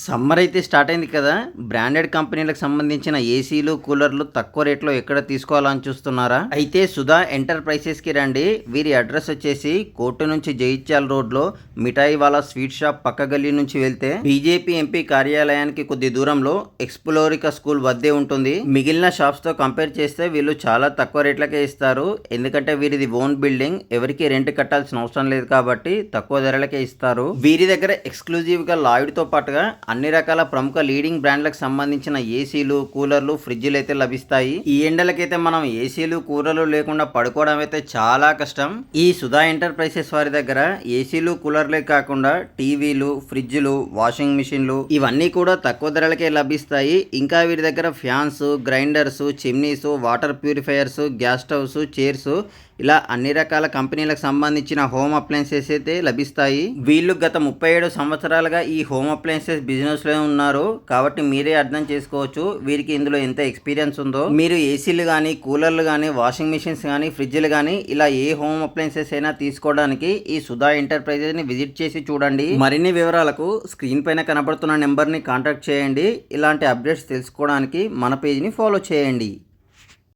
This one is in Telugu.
సమ్మర్ అయితే స్టార్ట్ అయింది కదా! బ్రాండెడ్ కంపెనీలకు సంబంధించిన ఏసీలు, కూలర్లు తక్కువ రేట్‌లో ఎక్కడ తీసుకోవాలని చూస్తున్నారా? అయితే సుధా ఎంటర్‌ప్రైజెస్‌కి రండి. వీరి అడ్రెస్ వచ్చేసి కోర్టు నుంచి జగిత్యాల రోడ్‌లో మిఠాయివాలా స్వీట్ షాప్ పక్క గల్లీ నుంచి వెళ్తే బీజేపీ ఎంపీ కార్యాలయానికి కొద్ది దూరంలో ఎక్స్‌ప్లోరికా స్కూల్ వద్దే ఉంటుంది. మిగిలిన షాప్స్‌తో కంపేర్ చేస్తే వీళ్ళు చాలా తక్కువ రేట్లకే ఇస్తారు. ఎందుకంటే వీరిది ఓన్ బిల్డింగ్. ఎవరికీ రెంట్ కట్టాల్సిన అవసరం లేదు కాబట్టి తక్కువ ధరలకే ఇస్తారు. వీరి దగ్గర ఎక్స్‌క్లూజివ్‌గా లాయిడ్‌తో పాటుగా అన్ని రకాల ప్రముఖ లీడింగ్ బ్రాండ్లకు సంబంధించిన ఏసీలు, కూలర్లు, ఫ్రిడ్జ్లు అయితే లభిస్తాయి. ఈ ఎండలకైతే మనం ఏసీలు, కూలర్లు లేకుండా పడుకోవడం అయితే చాలా కష్టం. ఈ సుధా ఎంటర్ప్రైజెస్ వారి దగ్గర ఏసీలు, కూలర్లే కాకుండా టీవీలు, ఫ్రిడ్జ్లు, వాషింగ్ మిషన్లు ఇవన్నీ కూడా తక్కువ ధరలకే లభిస్తాయి. ఇంకా వీరి దగ్గర fans, grinders, chimneys, water purifiers, gas stoves, chairs ఇలా అన్ని రకాల కంపెనీలకు సంబంధించిన హోమ్ అప్లయన్సెస్ అయితే లభిస్తాయి. వీళ్ళు గత 37 సంవత్సరాలుగా ఈ హోమ్ అప్లయన్సెస్ బిజినెస్లో ఉన్నారు కాబట్టి మీరే అర్థం చేసుకోవచ్చు వీరికి ఇందులో ఎంత ఎక్స్పీరియన్స్ ఉందో. మీరు ఏసీలు కానీ, కూలర్లు కానీ, వాషింగ్ మిషన్స్ కానీ, ఫ్రిడ్జ్లు కానీ ఇలా ఏ హోమ్ అప్లయన్సెస్ అయినా తీసుకోవడానికి ఈ సుధా ఎంటర్ప్రైజెస్ని విజిట్ చేసి చూడండి. మరిన్ని వివరాలకు స్క్రీన్ పైన కనబడుతున్న నెంబర్ని కాంటాక్ట్ చేయండి. ఇలాంటి అప్డేట్స్ తెలుసుకోవడానికి మన పేజ్ని ఫాలో చేయండి.